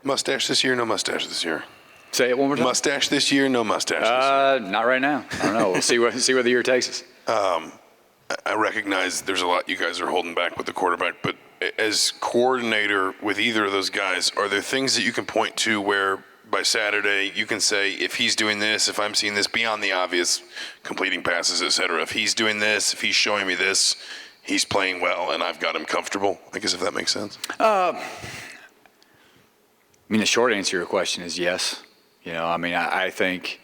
Mustache this year, no mustache this year. Say it one more time. Mustache this year, no mustache this year. Not right now. I don't know. We'll see where the year takes us. I recognize there's a lot you guys are holding back with the quarterback, but as coordinator with either of those guys, are there things that you can point to where by Saturday you can say, if he's doing this, if I'm seeing this beyond the obvious, completing passes, et cetera, if he's doing this, if he's showing me this, he's playing well and I've got him comfortable? I guess if that makes sense. I mean, the short answer to your question is yes. I think,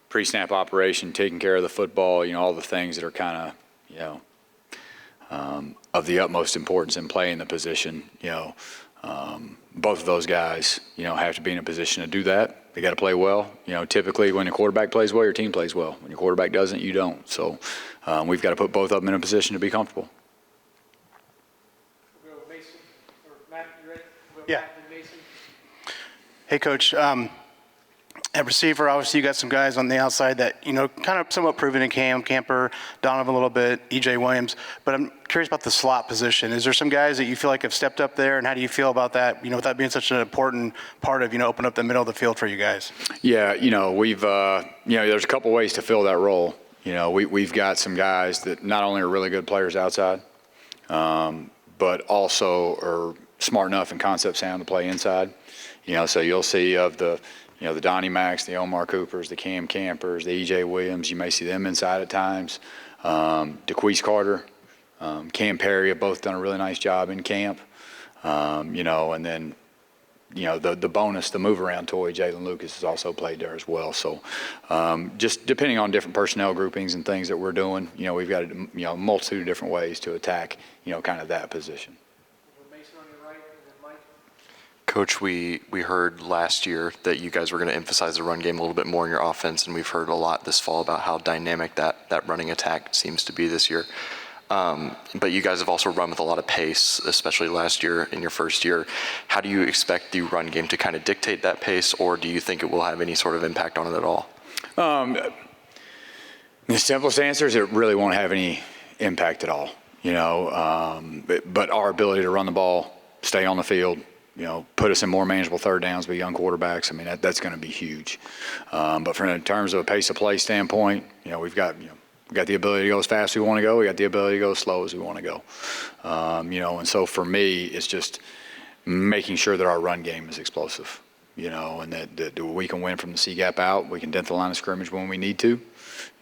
pre-snap operation, taking care of the football, all the things that are kind of, of the utmost importance in playing the position, both of those guys, have to be in a position to do that. They got to play well. Typically when your quarterback plays well, your team plays well. When your quarterback doesn't, you don't. So we've got to put both of them in a position to be comfortable. Mason, or Matt, you ready? Yeah. Matt and Mason. Hey, Coach. At receiver, obviously you got some guys on the outside that, kind of somewhat proven in Camper, Donovan a little bit, E.J. Williams. But I'm curious about the slot position. Is there some guys that you feel like have stepped up there, and how do you feel about that, with that being such an important part of, open up the middle of the field for you guys? Yeah, we've, there's a couple ways to fill that role. We've got some guys that not only are really good players outside, but also are smart enough and concept sound to play inside. So you'll see of the Donnie Macks, the Omar Coopers, the Cam Campers, the E.J. Williams, you may see them inside at times. DeQuise Carter, Cam Perry have both done a really nice job in camp. And then, the bonus, the move-around toy, Jalen Lucas has also played there as well. So just depending on different personnel groupings and things that we're doing, we've got a multitude of different ways to attack, kind of that position. Mason on your right, and then Mike. Coach, we heard last year that you guys were going to emphasize the run game a little bit more in your offense, and we've heard a lot this fall about how dynamic that running attack seems to be this year. But you guys have also run with a lot of pace, especially last year in your first year. How do you expect the run game to kind of dictate that pace, or do you think it will have any sort of impact on it at all? The simplest answer is it really won't have any impact at all. But our ability to run the ball, stay on the field, put us in more manageable third downs with young quarterbacks. I mean, that's going to be huge. But in terms of a pace of play standpoint, we've got the ability to go as fast as we want to go. We got the ability to go as slow as we want to go. And so for me, it's just making sure that our run game is explosive, and that we can win from the C gap out. We can dent the line of scrimmage when we need to,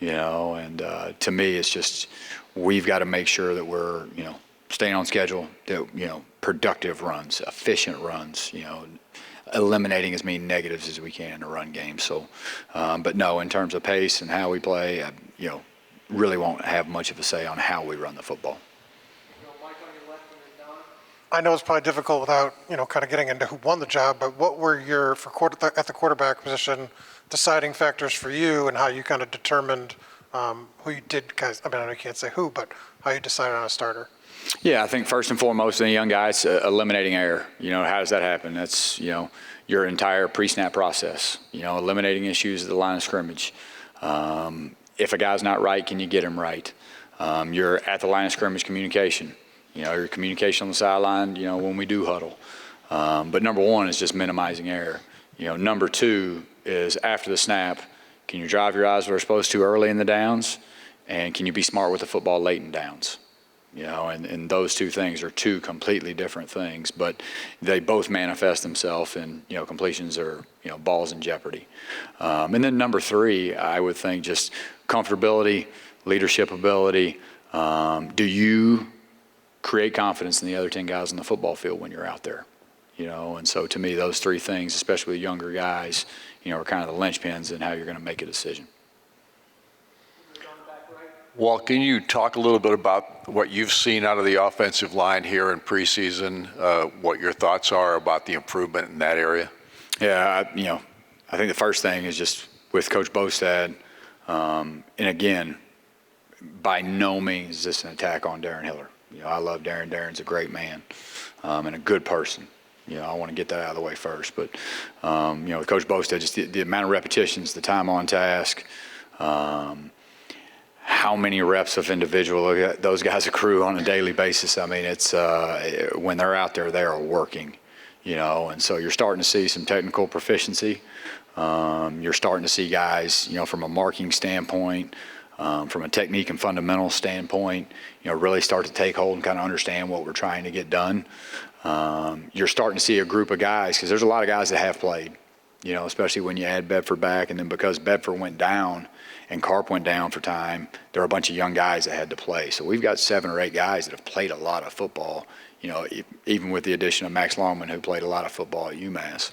and to me, it's just we've got to make sure that we're, staying on schedule, that, productive runs, efficient runs, eliminating as many negatives as we can in the run game. So, but no, in terms of pace and how we play, really won't have much of a say on how we run the football. Mike on your left, and then Don. I know it's probably difficult without, kind of getting into who won the job, but what were at the quarterback position, deciding factors for you, and how you kind of determined who you did, guys? I mean, I know you can't say who, but how you decided on a starter? Yeah, I think first and foremost, the young guys, eliminating error. How does that happen? That's, your entire pre-snap process, eliminating issues at the line of scrimmage. If a guy's not right, can you get him right? Your at the line of scrimmage communication, your communication on the sideline, when we do huddle. But number one is just minimizing error. Number two is after the snap, can you drive your eyes where they're supposed to early in the downs? And can you be smart with the football late in downs? And those two things are two completely different things, but they both manifest themselves in, completions or, balls in jeopardy. And then number three, I would think just comfortability, leadership ability. Do you create confidence in the other 10 guys on the football field when you're out there? And so to me, those three things, especially with younger guys, are kind of the linchpins in how you're going to make a decision. Walt, can you talk a little bit about what you've seen out of the offensive line here in preseason, what your thoughts are about the improvement in that area? Yeah, I think the first thing is just with Coach Bostad, and again, by no means is this an attack on Darren Hiller. I love Darren. Darren's a great man and a good person. I want to get that out of the way first. But, with Coach Bostad, just the amount of repetitions, the time on task, how many reps of individual those guys accrue on a daily basis. I mean, it's when they're out there, they are working. and so you're starting to see some technical proficiency. You're starting to see guys, from a marking standpoint, from a technique and fundamental standpoint, really start to take hold and kind of understand what we're trying to get done. You're starting to see a group of guys, because there's a lot of guys that have played, especially when you add Bedford back. And then because Bedford went down and Carp went down for time, there are a bunch of young guys that had to play. So we've got 7 or 8 guys that have played a lot of football, even with the addition of Max Longman, who played a lot of football at UMass.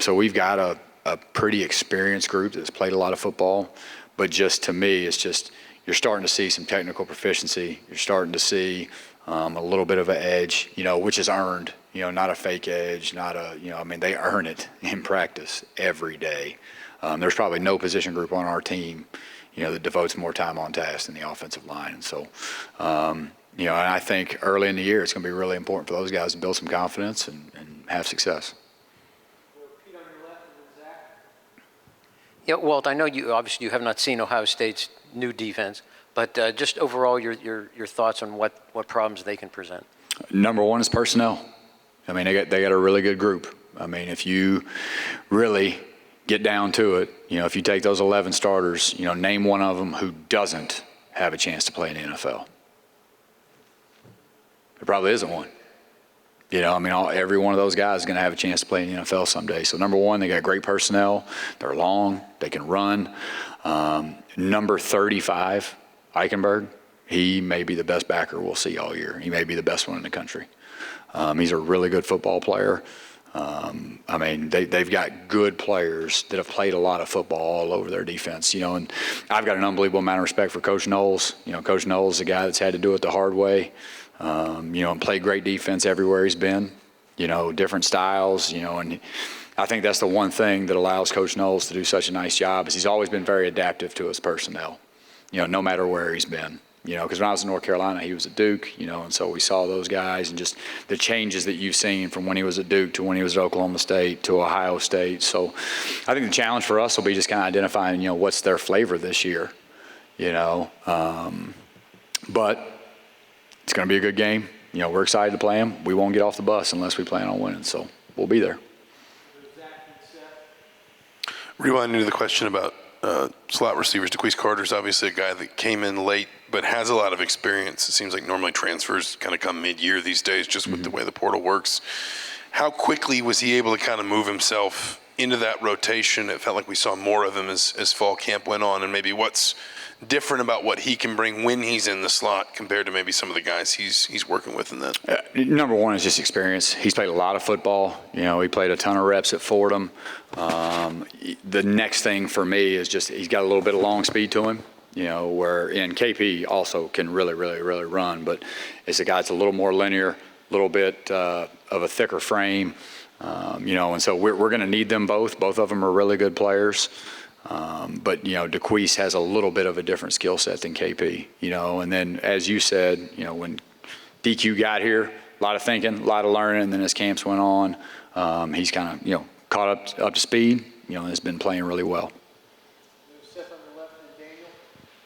So we've got a pretty experienced group that's played a lot of football. But just to me, it's just you're starting to see some technical proficiency. You're starting to see a little bit of an edge, which is earned, not a fake edge, not a, they earn it in practice every day. There's probably no position group on our team, that devotes more time on task than the offensive line. And so, and I think early in the year, it's going to be really important for those guys to build some confidence and have success. Pete on your left and then Zach. Yeah, Walt, I know you have not seen Ohio State's new defense, but just overall your thoughts on what problems they can present. Number one is personnel. They got a really good group. If you really get down to it, if you take those 11 starters, name one of them who doesn't have a chance to play in the NFL. There probably isn't one. Every one of those guys is going to have a chance to play in the NFL someday. So number one, they got great personnel. They're long. They can run. Number 35, Eichenberg, he may be the best backer we'll see all year. He may be the best one in the country. He's a really good football player. They've got good players that have played a lot of football all over their defense, and I've got an unbelievable amount of respect for Coach Knowles. Coach Knowles is a guy that's had to do it the hard way, and played great defense everywhere he's been, different styles, and I think that's the one thing that allows Coach Knowles to do such a nice job is he's always been very adaptive to his personnel, no matter where he's been. Because when I was in North Carolina, he was at Duke, and so we saw those guys and just the changes that you've seen from when he was at Duke to when he was at Oklahoma State to Ohio State. So I think the challenge for us will be just kind of identifying, what's their flavor this year, But it's going to be a good game. We're excited to play them. We won't get off the bus unless we plan on winning, so we'll be there. Zach and Seth. Rewinding to the question about slot receivers, DeQuise Carter's obviously a guy that came in late but has a lot of experience. It seems like normally transfers kind of come mid-year these days just with the way the portal works. How quickly was he able to kind of move himself into that rotation? It felt like we saw more of him as fall camp went on, and maybe what's different about what he can bring when he's in the slot compared to maybe some of the guys he's working with in that? Number one is just experience. He's played a lot of football. He played a ton of reps at Fordham. The next thing for me is just he's got a little bit of long speed to him, where in KP also can really, really, really run. But it's a guy that's a little more linear, a little bit of a thicker frame, and so we're going to need them both. Both of them are really good players. But DeQuise has a little bit of a different skill set than KP, and then as you said, when DQ got here, a lot of thinking, a lot of learning, and then as camps went on, he's kind of, caught up to speed, and has been playing really well. Seth on your left and Daniel.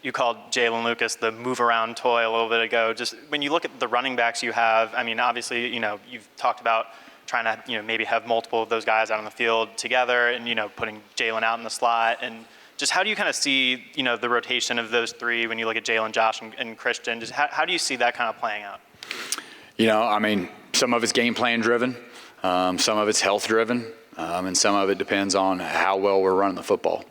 You called Jalen Lucas the move-around toy a little bit ago. Just when you look at the running backs you have, obviously, you've talked about trying to, maybe have multiple of those guys out on the field together and, putting Jalen out in the slot. And just how do you kind of see, the rotation of those three when you look at Jalen, Josh, and Christian? Just how do you see that kind of playing out? Some of it's game plan driven, some of it's health driven, and some of it depends on how well we're running the football.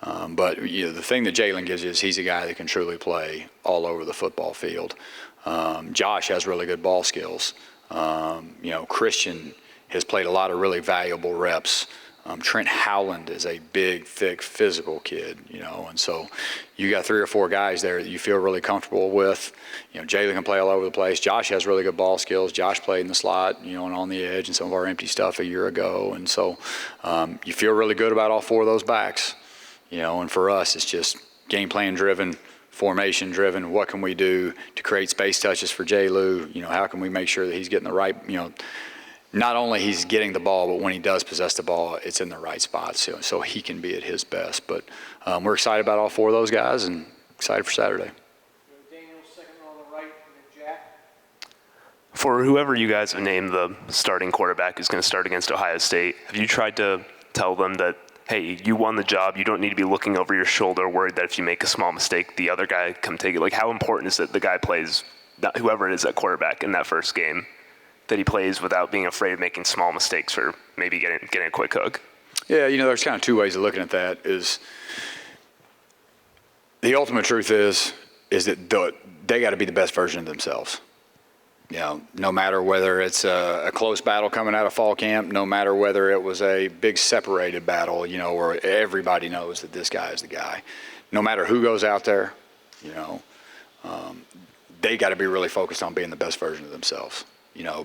But the thing that Jalen gives you is he's a guy that can truly play all over the football field. Josh has really good ball skills. Christian has played a lot of really valuable reps. Trent Howland is a big, thick, physical kid, and so you got 3 or 4 guys there that you feel really comfortable with. Jalen can play all over the place. Josh has really good ball skills. Josh played in the slot, and on the edge and some of our empty stuff a year ago, and so you feel really good about all 4 of those backs, and for us it's just game plan driven, formation driven. What can we do to create space touches for J. Lou? How can we make sure that he's getting the right, not only he's getting the ball, but when he does possess the ball, it's in the right spots so he can be at his best. But we're excited about all 4 of those guys and excited for Saturday. Daniel second on the right and then Jack. For whoever you guys have named the starting quarterback who's going to start against Ohio State, have you tried to tell them that, hey, you won the job, you don't need to be looking over your shoulder, worried that if you make a small mistake, the other guy come take it? Like, how important is it the guy plays, whoever it is at quarterback in that first game, that he plays without being afraid of making small mistakes or maybe getting a quick hook? Yeah, there's kind of two ways of looking at that. Is the ultimate truth is that they got to be the best version of themselves. No matter whether it's a close battle coming out of fall camp, no matter whether it was a big separated battle, where everybody knows that this guy is the guy. No matter who goes out there, they got to be really focused on being the best version of themselves.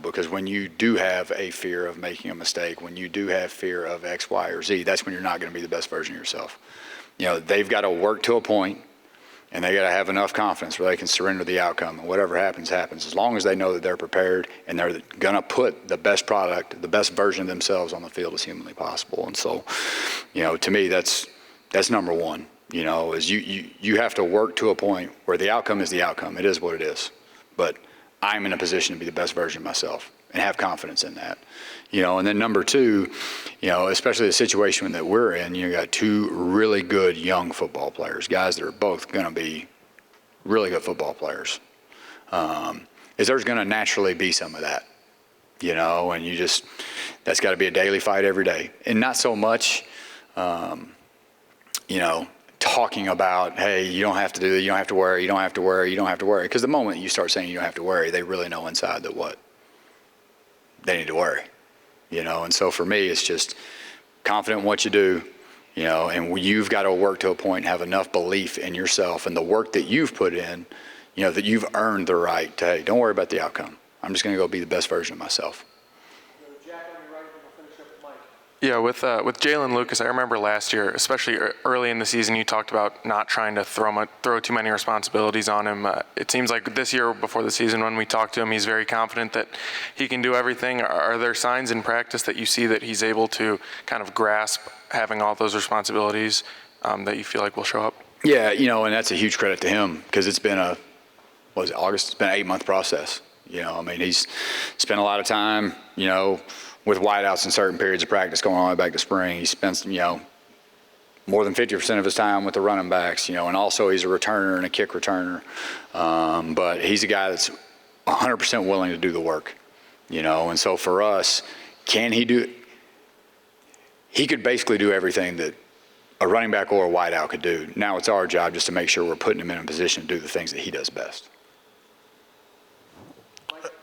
Because when you do have a fear of making a mistake, when you do have fear of X, Y, or Z, that's when you're not going to be the best version of yourself. They've got to work to a point, and they got to have enough confidence where they can surrender the outcome, and whatever happens, happens. As long as they know that they're prepared and they're going to put the best product, the best version of themselves on the field as humanly possible. And so, to me, that's number one. Is you have to work to a point where the outcome is the outcome. It is what it is. But I'm in a position to be the best version of myself and have confidence in that. And then number two, especially the situation that we're in, you got two really good young football players, guys that are both going to be really good football players. Is there's going to naturally be some of that, and that's got to be a daily fight every day. And not so much, talking about, hey, you don't have to do that, you don't have to worry, you don't have to worry, you don't have to worry. Because the moment you start saying you don't have to worry, they really know inside that what? They need to worry. And so for me, it's just confident in what you do, and you've got to work to a point and have enough belief in yourself and the work that you've put in, that you've earned the right to, hey, don't worry about the outcome. I'm just going to go be the best version of myself. Jack on your right, and we'll finish up with Mike. Yeah, with Jalen Lucas, I remember last year, especially early in the season, you talked about not trying to throw too many responsibilities on him. It seems like this year before the season when we talked to him, he's very confident that he can do everything. Are there signs in practice that you see that he's able to kind of grasp having all those responsibilities that you feel like will show up? Yeah, and that's a huge credit to him because it's been August? It's been an 8-month process. He's spent a lot of time, with wideouts in certain periods of practice going all the way back to spring. He spends, more than 50% of his time with the running backs, and also he's a returner and a kick returner. But he's a guy that's 100% willing to do the work, And so for us, he could basically do everything that a running back or a wideout could do. Now it's our job just to make sure we're putting him in a position to do the things that he does best.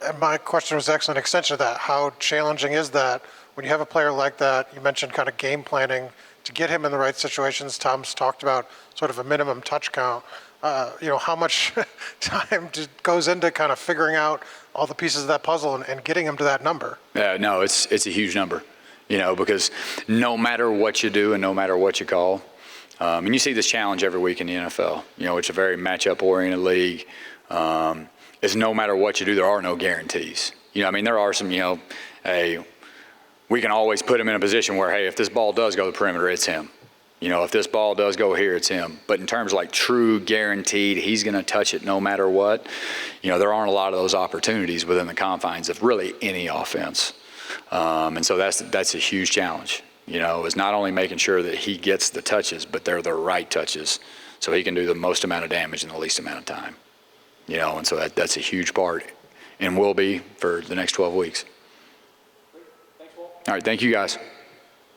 And my question was actually an extension of that. How challenging is that when you have a player like that? You mentioned kind of game planning to get him in the right situations. Tom's talked about sort of a minimum touch count. How much time goes into kind of figuring out all the pieces of that puzzle and getting him to that number? No, it's a huge number, because no matter what you do and no matter what you call, and you see this challenge every week in the NFL, it's a very matchup-oriented league. Is no matter what you do, there are no guarantees. There are some, hey, we can always put him in a position where, hey, if this ball does go to the perimeter, it's him. If this ball does go here, it's him. But in terms of like true guaranteed, he's going to touch it no matter what, there aren't a lot of those opportunities within the confines of really any offense. And so that's a huge challenge, is not only making sure that he gets the touches, but they're the right touches so he can do the most amount of damage in the least amount of time. And so that's a huge part and will be for the next 12 weeks. Thanks, Walt. All right, thank you guys.